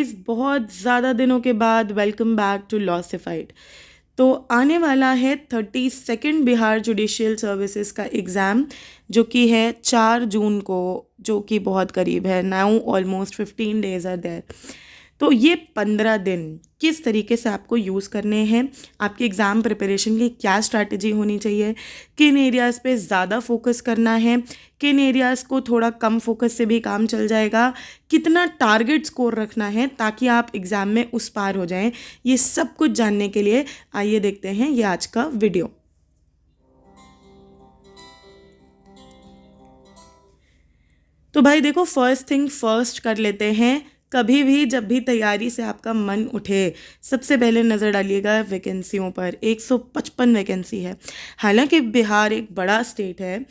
Guys, बहुत ज़्यादा दिनों के बाद वेलकम बैक टू लॉसिफाइड। तो आने वाला है 32nd बिहार जुडिशियल सर्विसेज का एग्ज़ाम, जो कि है 4 जून को, जो कि बहुत करीब है। Now almost 15 days are there. तो ये 15 दिन किस तरीके से आपको यूज़ करने हैं, आपकी एग्ज़ाम प्रिपरेशन की क्या स्ट्रैटेजी होनी चाहिए, किन एरियाज़ पे ज़्यादा फोकस करना है, किन एरियाज़ को थोड़ा कम फोकस से भी काम चल जाएगा, कितना टारगेट स्कोर रखना है ताकि आप एग्ज़ाम में उस पार हो जाएं, ये सब कुछ जानने के लिए आइए देखते हैं ये आज का वीडियो। तो भाई देखो, फर्स्ट थिंग फर्स्ट कर लेते हैं। कभी भी जब भी तैयारी से आपका मन उठे, सबसे पहले नज़र डालिएगा वैकेंसियों पर। 155 वैकेंसी है। हालांकि बिहार एक बड़ा स्टेट है,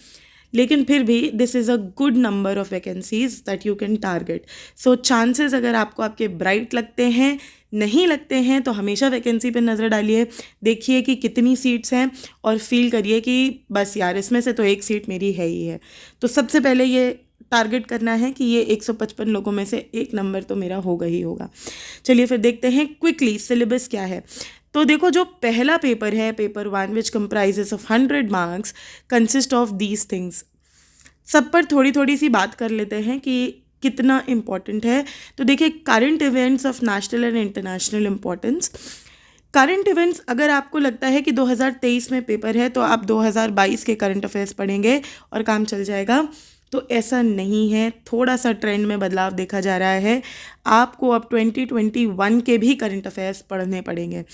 लेकिन फिर भी this is a good number of vacancies that you can target. So chances अगर आपको आपके ब्राइट लगते हैं, नहीं लगते हैं, तो हमेशा वैकेंसी पे नज़र डालिए, देखिए कि कितनी सीट्स हैं और फील करिए कि बस यार इसमें से तो एक सीट मेरी है ही है। तो सबसे पहले ये टारगेट करना है कि ये 155 लोगों में से एक नंबर तो मेरा होगा ही होगा। चलिए फिर देखते हैं क्विकली सिलेबस क्या है। तो देखो, जो पहला पेपर है, paper 1, which comprises of 100 marks, consist of these things. सब पर थोड़ी थोड़ी सी बात कर लेते हैं कि कितना इम्पोर्टेंट है। तो देखिए, current events of national and international importance. Current events, अगर आपको लगता है कि 2023 में पेपर है तो आप 2022 के करंट अफेयर्स पढ़ेंगे और काम चल जाएगा, तो ऐसा नहीं है। थोड़ा सा ट्रेंड में बदलाव देखा जा रहा है। आपको अब 2021 के भी करंट अफेयर्स पढ़ने पड़ेंगे,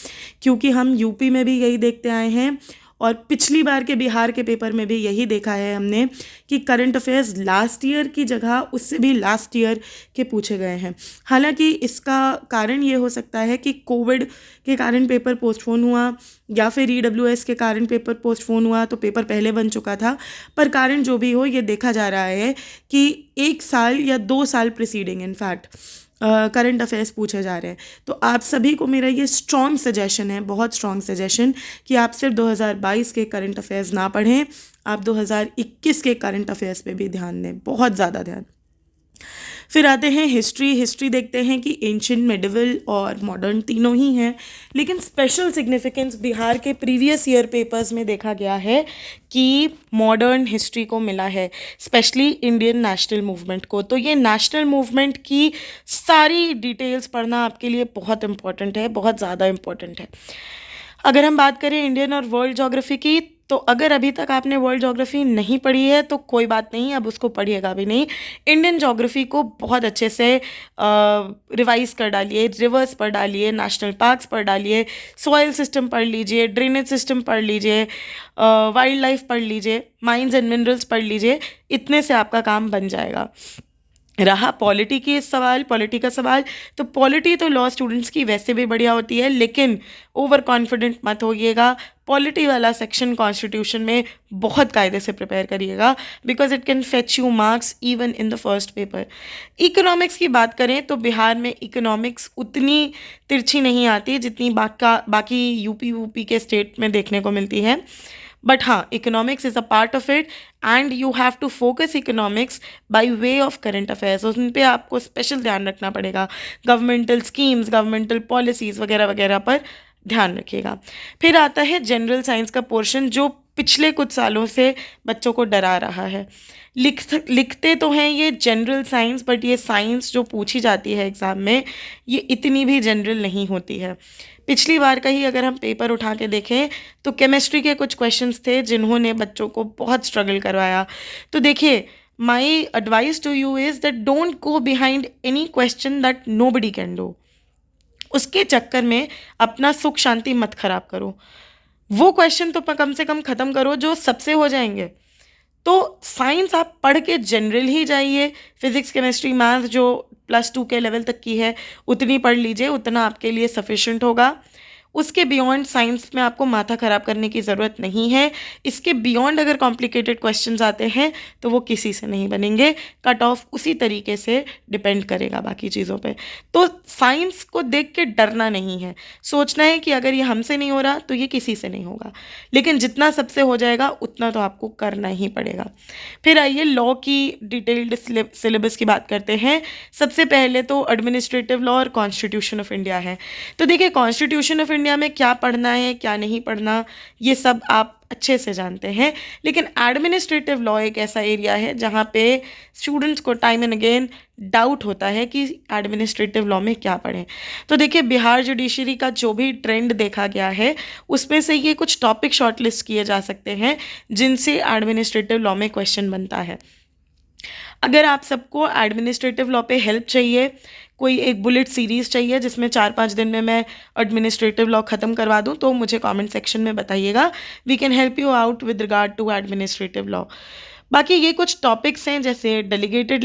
क्योंकि हम यूपी में भी यही देखते आए हैं और पिछली बार के बिहार के पेपर में भी यही देखा है हमने कि करंट अफेयर्स लास्ट ईयर की जगह उससे भी लास्ट ईयर के पूछे गए हैं। हालांकि इसका कारण ये हो सकता है कि कोविड के कारण पेपर पोस्टपोन हुआ, या फिर EWS के कारण पेपर पोस्टपोन हुआ, तो पेपर पहले बन चुका था। पर कारण जो भी हो, ये देखा जा रहा है कि 1 साल या 2 साल प्रिसीडिंग इनफैक्ट करंट अफेयर्स पूछे जा रहे हैं। तो आप सभी को मेरा ये स्ट्रॉन्ग सजेशन है, बहुत स्ट्रॉन्ग सजेशन, कि आप सिर्फ 2022 के करंट अफेयर्स ना पढ़ें, आप 2021 के करंट अफेयर्स पे भी ध्यान दें, बहुत ज़्यादा ध्यान। फिर आते हैं हिस्ट्री। हिस्ट्री देखते हैं कि एंशिएंट, मेडिवल और मॉडर्न तीनों ही हैं, लेकिन स्पेशल सिग्निफिकेंस बिहार के प्रीवियस ईयर पेपर्स में देखा गया है कि मॉडर्न हिस्ट्री को मिला है, स्पेशली इंडियन नेशनल मूवमेंट को। तो ये नेशनल मूवमेंट की सारी डिटेल्स पढ़ना आपके लिए बहुत इंपॉर्टेंट है, बहुत ज़्यादा इंपॉर्टेंट है। अगर हम बात करें इंडियन और वर्ल्ड ज्योग्राफी की, तो अगर अभी तक आपने वर्ल्ड ज्योग्राफी नहीं पढ़ी है तो कोई बात नहीं, अब उसको पढ़िएगा भी नहीं। इंडियन ज्योग्राफी को बहुत अच्छे से रिवाइज कर डालिए, रिवर्स पढ़ डालिए, नेशनल पार्क्स पढ़ डालिए, सॉइल सिस्टम पढ़ लीजिए, ड्रेनेज सिस्टम पढ़ लीजिए, वाइल्ड लाइफ पढ़ लीजिए, माइंस एंड मिनरल्स पढ़ लीजिए। इतने से आपका काम बन जाएगा। रहा पॉलिटी का सवाल, तो पॉलिटी तो लॉ स्टूडेंट्स की वैसे भी बढ़िया होती है, लेकिन ओवर कॉन्फिडेंट मत होइएगा। पॉलिटी वाला सेक्शन कॉन्स्टिट्यूशन में बहुत कायदे से प्रिपेयर करिएगा, because it can fetch you marks even in the first paper. Economics की बात करें तो बिहार में इकोनॉमिक्स उतनी तिरछी नहीं आती जितनी बाकी यूपी के स्टेट में देखने को मिलती है। बट हाँ, economics is a part of it, and you have to focus economics by way of current affairs. उन पे आपको स्पेशल ध्यान रखना पड़ेगा। गवर्नमेंटल स्कीम्स, गवर्नमेंटल पॉलिसीज़ वगैरह वगैरह पर ध्यान रखिएगा। फिर आता है जनरल साइंस का पोर्शन, जो पिछले कुछ सालों से बच्चों को डरा रहा है। लिखते तो हैं ये जनरल साइंस, बट ये साइंस जो पूछी जाती है एग्ज़ाम में, ये इतनी भी जनरल नहीं होती है। पिछली बार का ही अगर हम पेपर उठा के देखें तो केमिस्ट्री के कुछ क्वेश्चंस थे जिन्होंने बच्चों को बहुत स्ट्रगल करवाया। तो देखिए, my advice to you is that don't go behind any question that nobody can do. उसके चक्कर में अपना सुख शांति मत खराब करो। वो क्वेश्चन तो कम से कम ख़त्म करो जो सबसे हो जाएंगे। तो साइंस आप पढ़ के जनरल ही जाइए। फिज़िक्स, केमिस्ट्री, मैथ जो +2 के लेवल तक की है उतनी पढ़ लीजिए, उतना आपके लिए सफिशिएंट होगा। उसके बियॉन्ड साइंस में आपको माथा ख़राब करने की ज़रूरत नहीं है। इसके बियॉन्ड अगर कॉम्प्लिकेटेड क्वेश्चंस आते हैं तो वो किसी से नहीं बनेंगे, कट ऑफ उसी तरीके से डिपेंड करेगा बाकी चीज़ों पे। तो साइंस को देख के डरना नहीं है, सोचना है कि अगर ये हमसे नहीं हो रहा तो ये किसी से नहीं होगा, लेकिन जितना सबसे हो जाएगा उतना तो आपको करना ही पड़ेगा। फिर आइए लॉ की डिटेल्ड सिलेबस की बात करते हैं। सबसे पहले तो एडमिनिस्ट्रेटिव लॉ और कॉन्स्टिट्यूशन ऑफ इंडिया है। तो देखिए कॉन्स्टिट्यूशन ऑफ इंडिया में क्या पढ़ना है क्या नहीं पढ़ना ये सब आप अच्छे से जानते हैं, लेकिन एडमिनिस्ट्रेटिव लॉ एक ऐसा एरिया है जहाँ पे स्टूडेंट्स को टाइम एंड अगेन डाउट होता है कि एडमिनिस्ट्रेटिव लॉ में क्या पढ़ें। तो देखिए बिहार जुडिशरी का जो भी ट्रेंड देखा गया है उसमें से ये कुछ टॉपिक शॉर्टलिस्ट किए जा सकते हैं जिनसे एडमिनिस्ट्रेटिव लॉ में क्वेश्चन बनता है। अगर आप सबको एडमिनिस्ट्रेटिव लॉ पे हेल्प चाहिए, कोई एक बुलेट सीरीज़ चाहिए जिसमें 4-5 दिन में मैं एडमिनिस्ट्रेटिव लॉ ख़त्म करवा दूं, तो मुझे कमेंट सेक्शन में बताइएगा। We can help you out with regard to administrative law. बाकी ये कुछ टॉपिक्स हैं जैसे डेलीगेटेड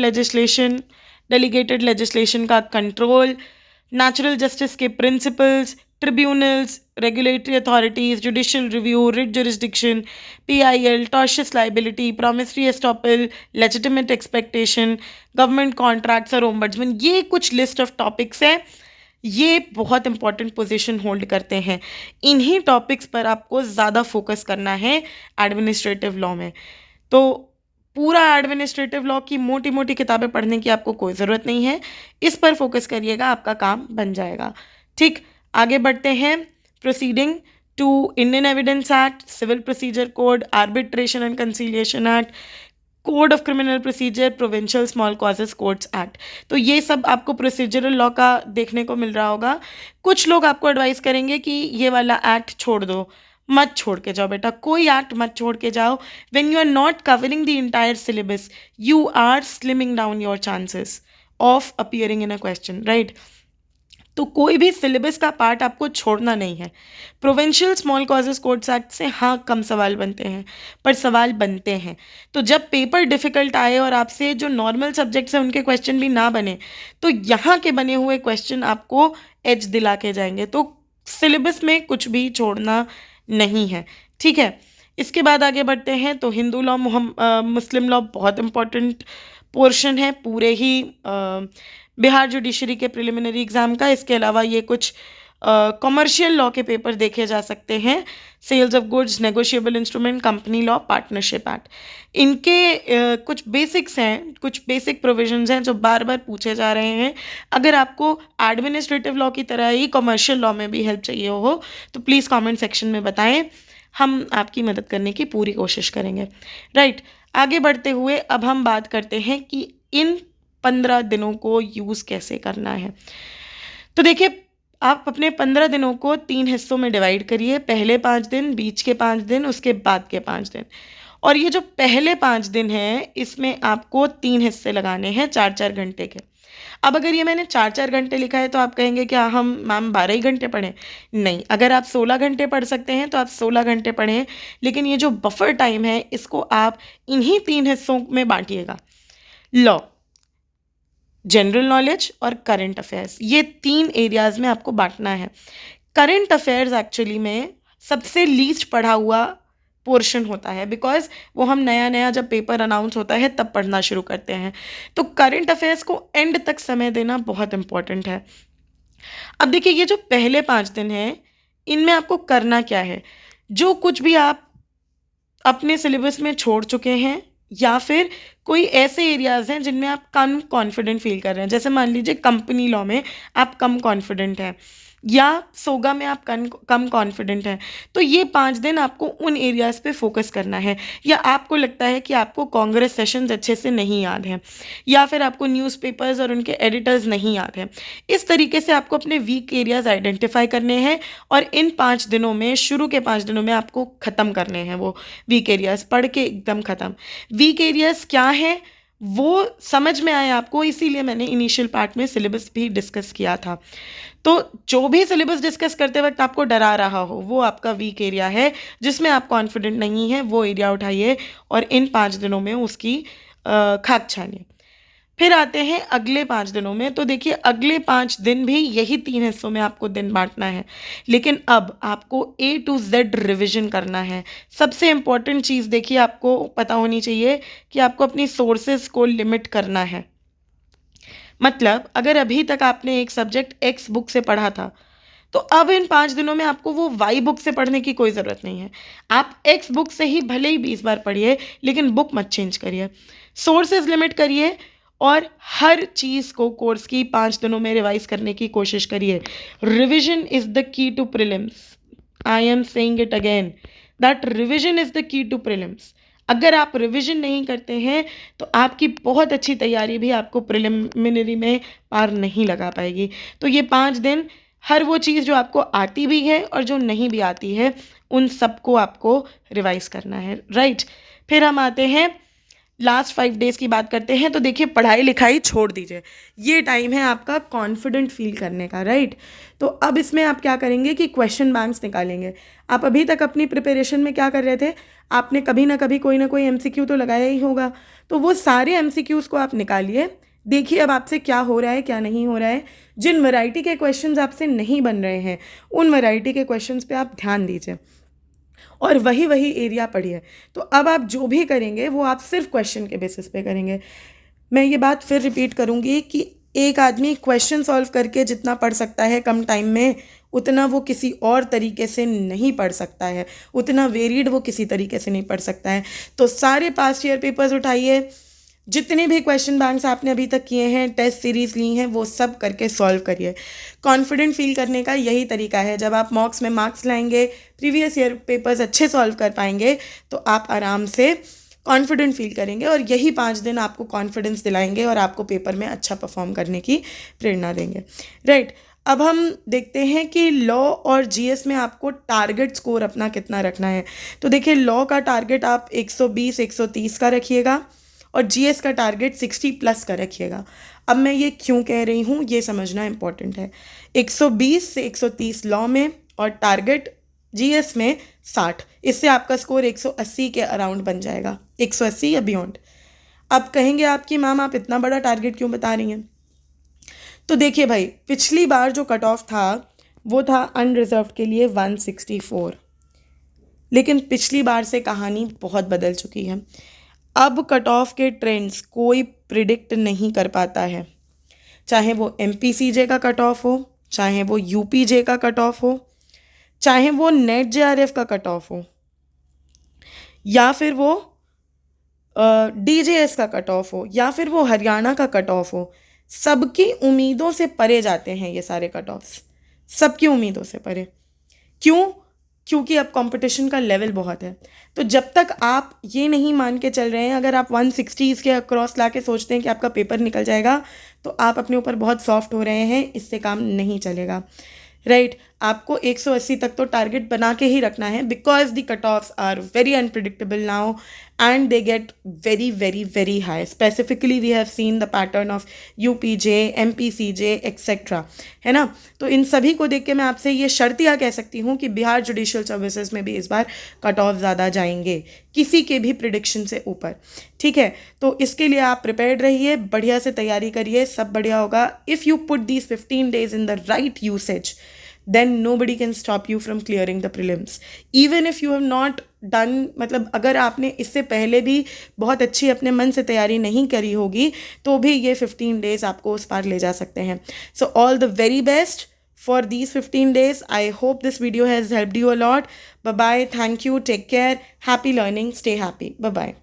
लेजिस्लेशन का कंट्रोल, नेचुरल जस्टिस के principles, tribunals, regulatory authorities, judicial review, writ jurisdiction, PIL, tortious liability, promissory estoppel, legitimate expectation, government contracts और ombudsman, ये कुछ लिस्ट ऑफ टॉपिक्स हैं। ये बहुत इंपॉर्टेंट पोजीशन होल्ड करते हैं। इन्हीं टॉपिक्स पर आपको ज़्यादा फोकस करना है एडमिनिस्ट्रेटिव लॉ में। तो पूरा एडमिनिस्ट्रेटिव लॉ की मोटी मोटी किताबें पढ़ने की आपको कोई ज़रूरत नहीं है, इस पर फोकस करिएगा, आपका काम बन जाएगा। ठीक, आगे बढ़ते हैं। Proceeding to Indian evidence act, civil procedure code, arbitration and conciliation act, code of criminal procedure, provincial small causes courts act. तो ये सब आपको प्रोसीजरल लॉ का देखने को मिल रहा होगा। कुछ लोग आपको एडवाइस करेंगे कि ये वाला एक्ट छोड़ दो, मत छोड़ के जाओ बेटा, कोई एक्ट मत छोड़ के जाओ। When you are not covering the entire syllabus you are slimming down your chances of appearing in a question, right. तो कोई भी सिलेबस का पार्ट आपको छोड़ना नहीं है। Provincial small causes courts act से हाँ कम सवाल बनते हैं, पर सवाल बनते हैं। तो जब पेपर डिफ़िकल्ट आए और आपसे जो नॉर्मल सब्जेक्ट्स हैं उनके क्वेश्चन भी ना बने, तो यहाँ के बने हुए क्वेश्चन आपको एज दिला के जाएंगे। तो सिलेबस में कुछ भी छोड़ना नहीं है, ठीक है। इसके बाद आगे बढ़ते हैं। तो हिंदू लॉ, मुस्लिम लॉ बहुत इंपॉर्टेंट पोर्शन है पूरे ही बिहार जुडिशरी के प्रिलिमिनरी एग्ज़ाम का। इसके अलावा ये कुछ कॉमर्शियल लॉ के पेपर देखे जा सकते हैं। Sales of goods, negotiable instrument, company law, partnership act, इनके कुछ बेसिक्स हैं, कुछ बेसिक प्रोविजंस हैं जो बार बार पूछे जा रहे हैं। अगर आपको एडमिनिस्ट्रेटिव लॉ की तरह ही कॉमर्शियल लॉ में भी हेल्प चाहिए हो तो प्लीज़ कमेंट सेक्शन में बताएं, हम आपकी मदद करने की पूरी कोशिश करेंगे, राइट। आगे बढ़ते हुए अब हम बात करते हैं कि इन 15 दिनों को यूज़ कैसे करना है। तो देखिए आप अपने 15 दिनों को 3 हिस्सों में डिवाइड करिए, पहले 5 दिन, बीच के 5 दिन, उसके बाद के 5 दिन। और ये जो पहले 5 दिन हैं इसमें आपको 3 हिस्से लगाने हैं 4-4 घंटे के। अब अगर ये मैंने 4-4 घंटे लिखा है तो आप कहेंगे क्या हम मैम 12 ही घंटे पढ़ें? नहीं, अगर आप 16 घंटे पढ़ सकते हैं तो आप 16 घंटे पढ़ें, लेकिन ये जो बफर टाइम है इसको आप इन्हीं 3 हिस्सों में बांटिएगा। लॉ, जनरल नॉलेज और करंट अफेयर्स, ये 3 एरियाज़ में आपको बांटना है। करंट अफेयर्स एक्चुअली में सबसे लीस्ट पढ़ा हुआ पोर्शन होता है, बिकॉज वो हम नया नया जब पेपर अनाउंस होता है तब पढ़ना शुरू करते हैं। तो करंट अफेयर्स को एंड तक समय देना बहुत इम्पॉर्टेंट है। अब देखिए ये जो पहले 5 दिन हैं इनमें आपको करना क्या है, जो कुछ भी आप अपने सिलेबस में छोड़ चुके हैं या फिर कोई ऐसे एरियाज़ हैं जिनमें आप कम कॉन्फिडेंट फील कर रहे हैं, जैसे मान लीजिए कंपनी लॉ में आप कम कॉन्फिडेंट हैं या सोगा में आप कम कॉन्फिडेंट हैं, तो ये 5 दिन आपको उन एरियाज़ पे फोकस करना है। या आपको लगता है कि आपको कांग्रेस सेशंस अच्छे से नहीं याद हैं या फिर आपको न्यूज़पेपर्स और उनके एडिटर्स नहीं याद हैं, इस तरीके से आपको अपने वीक एरियाज़ आइडेंटिफाई करने हैं और इन 5 दिनों में, शुरू के 5 दिनों में आपको ख़त्म करने हैं वो वीक एरियाज़, पढ़ के एकदम ख़त्म। वीक एरियाज़ क्या है वो समझ में आए आपको, इसीलिए मैंने इनिशियल पार्ट में सिलेबस भी डिस्कस किया था। तो जो भी सिलेबस डिस्कस करते वक्त आपको डरा रहा हो वो आपका वीक एरिया है, जिसमें आप कॉन्फिडेंट नहीं है, वो एरिया उठाइए और इन 5 दिनों में उसकी खाक छानिए। फिर आते हैं अगले 5 दिनों में। तो देखिए अगले 5 दिन भी यही 3 हिस्सों में आपको दिन बाँटना है, लेकिन अब आपको A to Z रिविज़न करना है। सबसे इम्पोर्टेंट चीज़ देखिए आपको पता होनी चाहिए कि आपको अपनी सोर्सेज़ को लिमिट करना है। मतलब अगर अभी तक आपने एक सब्जेक्ट X बुक से पढ़ा था, तो अब इन 5 दिनों में आपको वो Y बुक से पढ़ने की कोई ज़रूरत नहीं है। आप X बुक से ही भले ही 20 बार पढ़िए, लेकिन बुक मत चेंज करिए। सोर्सेज़ लिमिट करिए और हर चीज़ को कोर्स की 5 दिनों में रिवाइज़ करने की कोशिश करिए। Revision is the key to prelims. I am saying it again that revision is the key to prelims. अगर आप रिविज़न नहीं करते हैं, तो आपकी बहुत अच्छी तैयारी भी आपको प्रिलिमिनरी में पार नहीं लगा पाएगी। तो ये 5 दिन हर वो चीज़ जो आपको आती भी है और जो नहीं भी आती है, उन सबको आपको रिवाइज़ करना है, राइट? फिर हम आते हैं लास्ट 5 डेज़ की बात करते हैं। तो देखिए पढ़ाई लिखाई छोड़ दीजिए, ये टाइम है आपका कॉन्फिडेंट फील करने का, राइट? तो अब इसमें आप क्या करेंगे कि क्वेश्चन बैंक्स निकालेंगे। आप अभी तक अपनी प्रिपरेशन में क्या कर रहे थे, आपने कभी ना कभी कोई ना कोई MCQ तो लगाया ही होगा, तो वो सारे MCQs को आप निकालिए। देखिए अब आपसे क्या हो रहा है, क्या नहीं हो रहा है। जिन वैरायटी के क्वेश्चंस आपसे नहीं बन रहे हैं, उन वैरायटी के क्वेश्चंस पे आप ध्यान दीजिए और वही वही एरिया पढ़िए। तो अब आप जो भी करेंगे वो आप सिर्फ क्वेश्चन के बेसिस पे करेंगे। मैं ये बात फिर रिपीट करूँगी कि एक आदमी क्वेश्चन सॉल्व करके जितना पढ़ सकता है कम टाइम में, उतना वो किसी और तरीके से नहीं पढ़ सकता है, उतना वेरिड वो किसी तरीके से नहीं पढ़ सकता है। तो सारे पास्ट ईयर पेपर्स उठाइए, जितने भी क्वेश्चन बैंक्स आपने अभी तक किए हैं, टेस्ट सीरीज़ ली हैं, वो सब करके सॉल्व करिए। कॉन्फिडेंट फील करने का यही तरीका है। जब आप मॉक्स में मार्क्स लाएंगे, प्रीवियस ईयर पेपर्स अच्छे सॉल्व कर पाएंगे, तो आप आराम से कॉन्फिडेंट फील करेंगे और यही 5 दिन आपको कॉन्फिडेंस दिलाएंगे और आपको पेपर में अच्छा परफॉर्म करने की प्रेरणा देंगे, राइट? अब हम देखते हैं कि लॉ और GS में आपको टारगेट स्कोर अपना कितना रखना है। तो देखिए लॉ का टारगेट आप 120 130 का रखिएगा और GS का टारगेट 60+ का रखिएगा। अब मैं ये क्यों कह रही हूँ, ये समझना इम्पॉर्टेंट है। 120 से 130 लॉ में और टारगेट GS में 60, इससे आपका स्कोर 180 के अराउंड बन जाएगा, 180 या बियॉन्ड। अब कहेंगे आपकी मैम आप इतना बड़ा टारगेट क्यों बता रही हैं? तो देखिए भाई, पिछली बार जो कट ऑफ था वो था अनरिजर्व्ड के लिए 164, लेकिन पिछली बार से कहानी बहुत बदल चुकी है। अब कट ऑफ के ट्रेंड्स कोई प्रिडिक्ट नहीं कर पाता है, चाहे वो MPCJ का कट ऑफ हो, चाहे वो UPJ का कट ऑफ हो, चाहे वो नेट JRF का कट ऑफ हो, या फिर वो DJS का कट ऑफ हो, या फिर वो हरियाणा का कट ऑफ हो। सबकी उम्मीदों से परे जाते हैं ये सारे कट ऑफ्स, सबकी उम्मीदों से परे। क्यों? क्योंकि अब कंपटीशन का लेवल बहुत है। तो जब तक आप ये नहीं मान के चल रहे हैं, अगर आप 160 के अक्रॉस ला के सोचते हैं कि आपका पेपर निकल जाएगा, तो आप अपने ऊपर बहुत सॉफ्ट हो रहे हैं, इससे काम नहीं चलेगा, राइट? आपको 180 तक तो टारगेट बना के ही रखना है, because the cut offs are very unpredictable now and they get very very very high. Specifically we have seen the pattern of UPJ, MPCJ etcetera, है ना? तो इन सभी को देख के मैं आपसे ये शर्तिया कह सकती हूँ कि बिहार जुडिशियल सर्विसेज में भी इस बार कट ऑफ ज़्यादा जाएंगे, किसी के भी प्रिडिक्शन से ऊपर, ठीक है? तो इसके लिए आप प्रिपेयर्ड रहिए, बढ़िया से तैयारी करिए, सब बढ़िया होगा। If you put these 15 days in the right usage, then nobody can stop you from clearing the prelims. Even if you have not done, मतलब अगर आपने इससे पहले भी बहुत अच्छी अपने मन से तैयारी नहीं करी होगी, तो भी ये 15 days आपको उस पार ले जा सकते हैं। So all the very best for these 15 days. I hope this video has helped you a lot. Bye bye. Thank you. Take care. Happy learning. Stay happy. Bye bye.